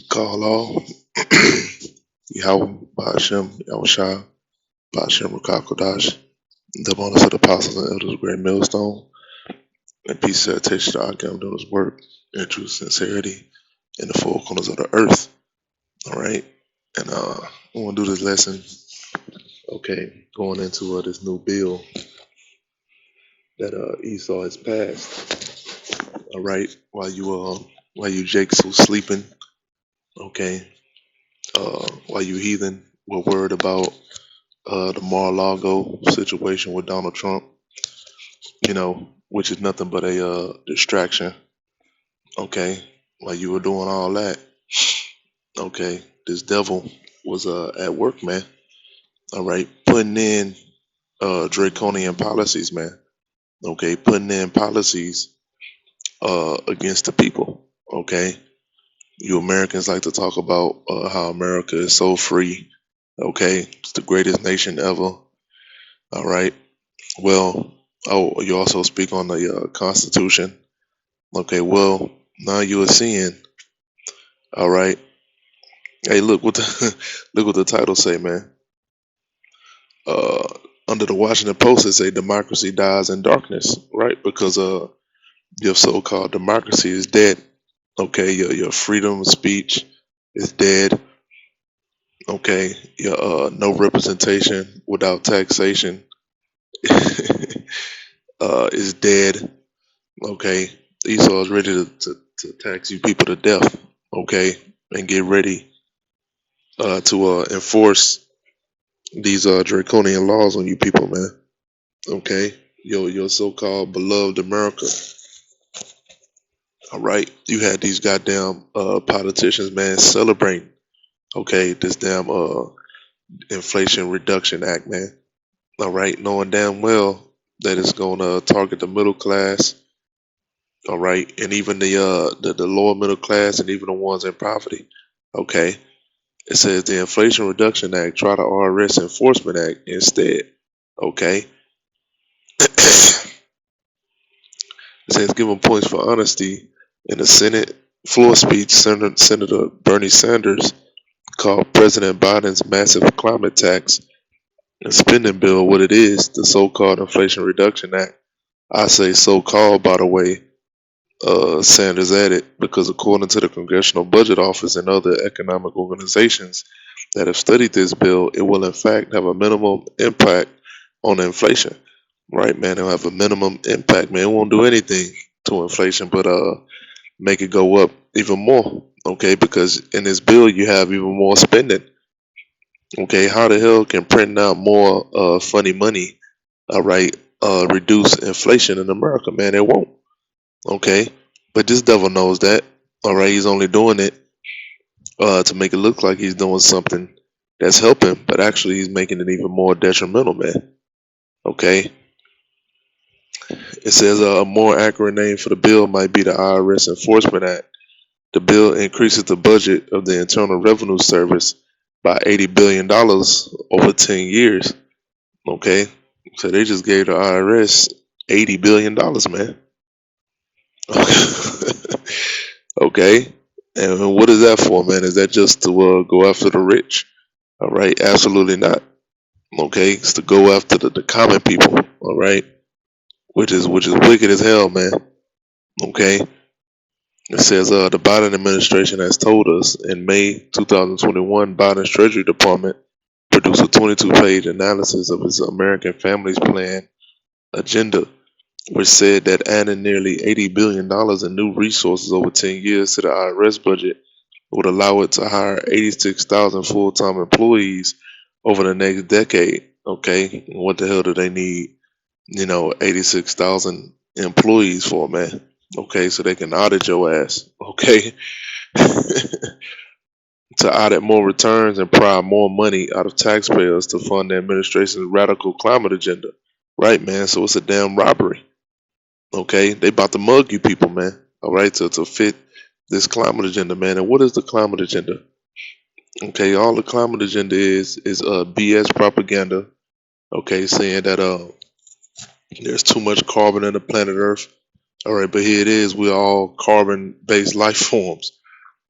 Call all Yahweh Ba'ashem Yahushua Ba'ashem Rakakodash. The bonus of the apostles and elders of Great Millstone. And peace and salutation to our God doing his work in true sincerity in the four corners of the earth. Alright. And we want to do this lesson, okay, going into this new bill that Esau has passed. Alright, while you Jakes was sleeping, okay, while you heathen were worried about the Mar-a-Lago situation with Donald Trump, which is nothing but a distraction. Okay, while you were doing all that, okay, this devil was at work, man. All right, putting in draconian policies, man. Okay, putting in policies against the people. Okay, you Americans like to talk about how America is so free. Okay, it's the greatest nation ever. All right. Well, you also speak on the Constitution. Okay, well, now you are seeing. All right. Hey, look what the look what the title say, man. Uh, Under the Washington Post, it say democracy dies in darkness, right? Because your so-called democracy is dead. Okay, your freedom of speech is dead. Okay, your no representation without taxation is dead. Okay, Esau is ready to tax you people to death. Okay, and get ready to enforce these draconian laws on you people, man. Okay, your so-called beloved America. All right, you had these goddamn politicians, man, celebrating. Okay, this damn Inflation Reduction Act, man. All right, knowing damn well that it's gonna target the middle class. All right, and even the lower middle class, and even the ones in poverty. Okay, it says the Inflation Reduction Act, try the IRS Enforcement Act instead. Okay, it says give them points for honesty in the Senate floor speech. Senator Bernie Sanders called President Biden's massive climate tax and spending bill what it is, the so-called Inflation Reduction Act. I say so-called, by the way, Sanders added, because according to the Congressional Budget Office and other economic organizations that have studied this bill, it will in fact have a minimum impact on inflation. Right, man, it'll have a minimum impact, man. It won't do anything to inflation, but make it go up even more. Okay, because in this bill you have even more spending. Okay, how the hell can printing out more funny money, all right, reduce inflation in America, man? It won't. Okay, but this devil knows that. All right, he's only doing it to make it look like he's doing something that's helping, but actually he's making it even more detrimental, man. Okay, it says a more accurate name for the bill might be the IRS Enforcement Act. The bill increases the budget of the Internal Revenue Service by $80 billion over 10 years. Okay, so they just gave the IRS $80 billion, man. Okay, and what is that for, man? Is that just to go after the rich? All right, absolutely not. Okay, it's to go after the common people. All right, which is wicked as hell, man. Okay, it says the Biden administration has told us in May 2021, Biden's Treasury Department produced a 22-page analysis of his American Families Plan agenda, which said that adding nearly $80 billion in new resources over 10 years to the IRS budget would allow it to hire 86,000 full-time employees over the next decade. Okay, and what the hell do they need, 86,000 employees for, man? Okay, so they can audit your ass. Okay, to audit more returns and pry more money out of taxpayers to fund the administration's radical climate agenda. Right, man. So it's a damn robbery. Okay, they about to mug you people, man. All right, to fit this climate agenda, man. And what is the climate agenda? Okay, all the climate agenda is BS propaganda. Okay, saying that there's too much carbon in the planet Earth. All right, but here it is. We're all carbon-based life forms.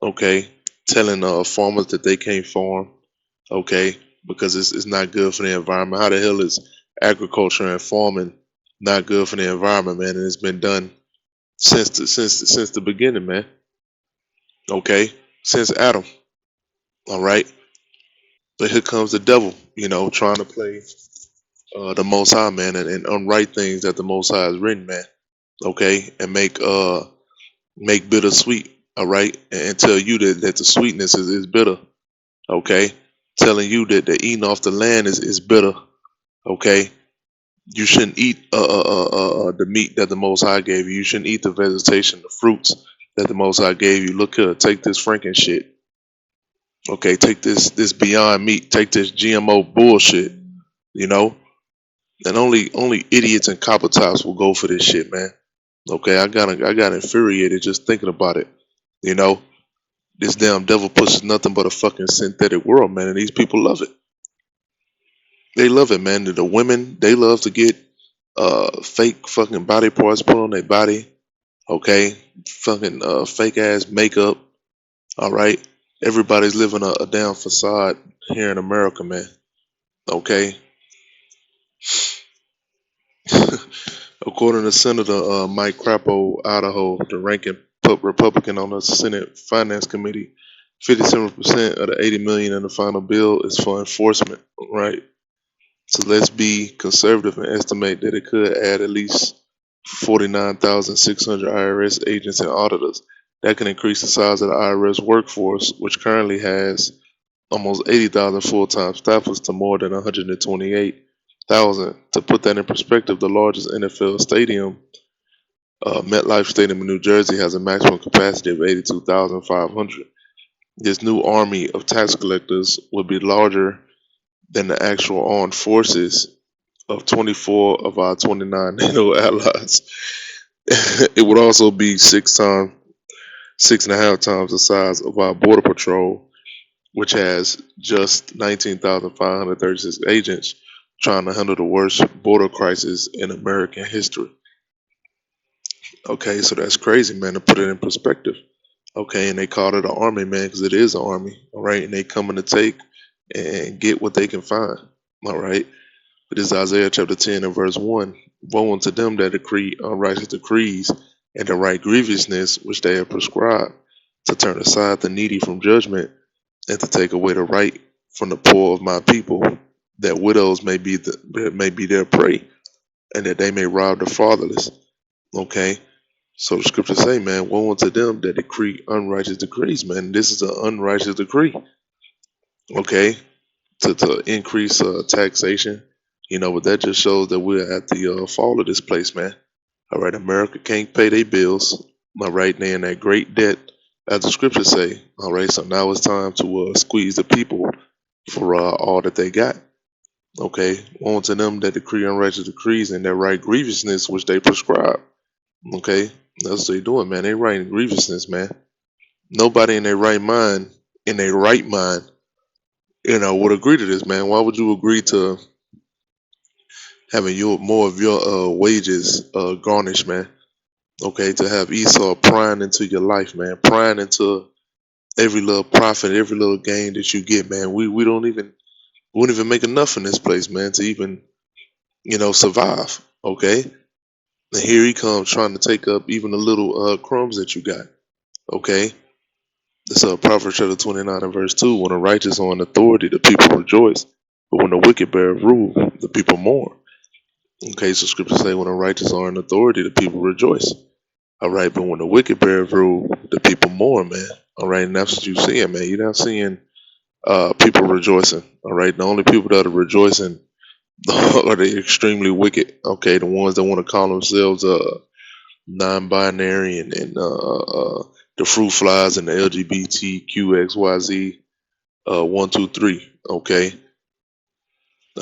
Okay, telling farmers that they can't farm, okay, because it's not good for the environment. How the hell is agriculture and farming not good for the environment, man? And it's been done since the beginning, man. Okay, since Adam. All right, but here comes the devil, trying to play the Most High, man, and unwrite things that the Most High has written, man. Okay, and make bitter sweet. All right, and tell you that the sweetness is bitter. Okay, telling you that the eating off the land is bitter. Okay, you shouldn't eat the meat that the Most High gave you. You shouldn't eat the vegetation, the fruits that the Most High gave you. Look here, take this Franken shit. Okay, take this Beyond Meat. Take this GMO bullshit. You know, and only idiots and copper tops will go for this shit, man. Okay, I got infuriated just thinking about it. You know, this damn devil pushes nothing but a fucking synthetic world, man, and these people love it. They love it, man. The women, they love to get fake fucking body parts put on their body. Okay, fucking fake ass makeup. All right, everybody's living a damn facade here in America, man. Okay, according to Senator Mike Crapo, Idaho, the ranking Republican on the Senate Finance Committee, 57% of the 80 million in the final bill is for enforcement. Right. So let's be conservative and estimate that it could add at least 49,600 IRS agents and auditors. That can increase the size of the IRS workforce, which currently has almost 80,000 full-time staffers, to more than 128,000. To put that in perspective, the largest NFL stadium, MetLife Stadium in New Jersey, has a maximum capacity of 82,500. This new army of tax collectors would be larger than the actual armed forces of 24 of our 29 NATO allies. It would also be 6.5 times the size of our border patrol, which has just 19,536 agents trying to handle the worst border crisis in American history. Okay, so that's crazy, man, to put it in perspective. Okay, and they call it an army, man, because it is an army. All right, and they coming to take and get what they can find. All right. It is Isaiah chapter 10 and verse 1. Woe unto them that decree unrighteous decrees and the right grievousness which they have prescribed, to turn aside the needy from judgment, and to take away the right from the poor of my people, that widows may be their prey, and that they may rob the fatherless. Okay, so the scriptures say, man, woe unto them that decree unrighteous decrees, man. This is an unrighteous decree. Okay, to increase taxation, but that just shows that we're at the fall of this place, man. All right, America can't pay their bills. All right, they in that great debt, as the scriptures say. All right, so now it's time to squeeze the people for all that they got. Okay, woe to them that decree unrighteous decrees and their right grievousness which they prescribe. Okay, that's what they doing, man. They writing grievousness, man. Nobody in their right mind, would agree to this, man. Why would you agree to having more of your wages garnished, man? Okay, to have Esau prying into your life, man, prying into every little profit, every little gain that you get, man. We wouldn't even make enough in this place, man, to even survive. Okay, and here he comes trying to take up even the little crumbs that you got. Okay, this Proverbs chapter 29 and verse 2. When the righteous are in authority, the people rejoice, but when the wicked bear rule, the people mourn. Okay, so scriptures say when the righteous are in authority, the people rejoice. All right, but when the wicked bear rule, the people mourn, man. All right, and that's what you're seeing, man. You're not seeing people rejoicing. All right, the only people that are rejoicing are the extremely wicked. Okay, the ones that want to call themselves non-binary and the fruit flies and the LGBTQXYZ 123. Okay,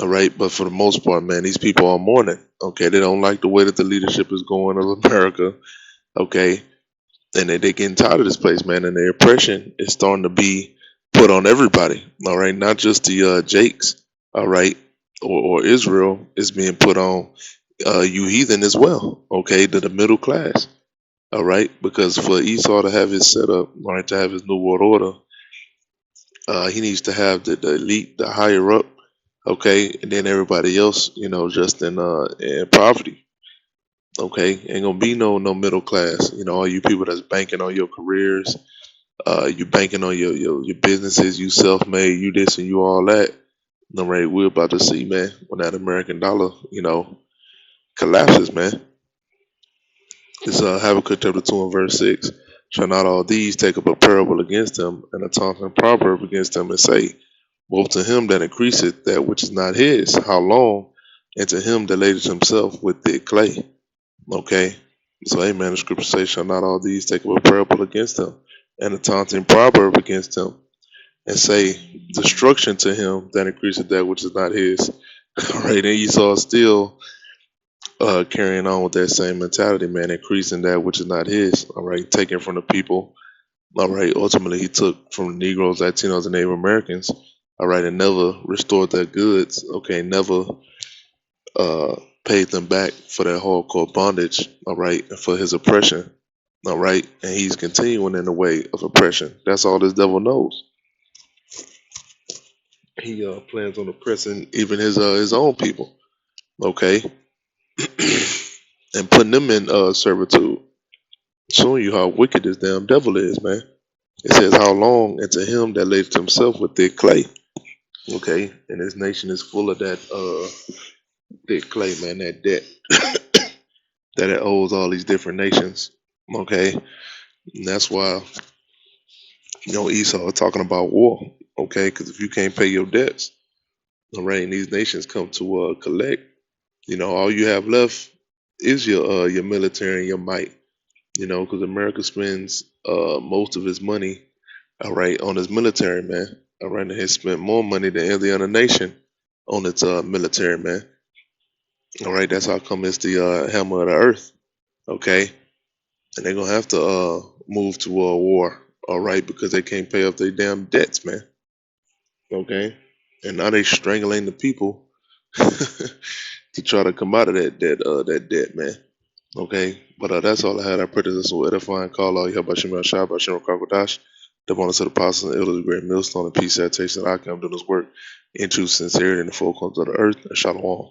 all right, but for the most part, man, these people are mourning. Okay, they don't like the way that the leadership is going of America. Okay, and they getting tired of this place, man, and the oppression is starting to be put on everybody. All right, not just the Jakes. All right, or Israel is being put on you heathen as well. Okay, to the middle class. All right, because for Esau to have his setup, right, to have his new world order, He needs to have the elite, the higher up, okay, and then everybody else, just in poverty. Okay, ain't gonna be no middle class. All you people that's banking on your careers, you banking on your businesses, you self made, you this and you all that. All right, we're about to see, man, when that American dollar, collapses, man. It's Habakkuk chapter 2 and verse 6. Shall not all these take up a parable against him, and a taunting proverb against him, and say, woe to him that increaseth that which is not his, how long? And to him that ladeth himself with thick clay. Okay? So, amen. The scripture says, shall not all these take up a parable against him, and a taunting proverb against him, and say, destruction to him that increaseth that which is not his. All right, and Esau still carrying on with that same mentality, man, increasing that which is not his. All right, taking from the people. All right, ultimately he took from the Negroes, Latinos, and Native Americans. All right, and never restored their goods. Okay, never uh, paid them back for their hardcore bondage. All right, and for his oppression. All right, and he's continuing in the way of oppression. That's all this devil knows. He plans on oppressing even his own people. Okay, and putting them in servitude, showing you how wicked this damn devil is, man. It says, how long? And to him that laid himself with thick clay. Okay, and this nation is full of that thick clay, man, that debt that it owes all these different nations. Okay, and that's why Esau is talking about war. Okay, because if you can't pay your debts, all right, and these nations come to collect, all you have left is your military and your might. Because America spends most of its money, all right, on its military, man. All right, and it has spent more money than every other nation on its military, man. All right, that's how come it's the hammer of the earth. Okay, and they're gonna have to move to war. All right, because they can't pay off their damn debts, man. Okay, and now they strangling the people to try to come out of that debt, man. Okay, but that's all I had. I pray that this will edify and call all you have by Shemel Shah, by Shem Kakwadash, the bonus of the apostles and elders, the great millstone and peace, that takes that I come doing this work in true sincerity in the four corners of the earth, and shalom.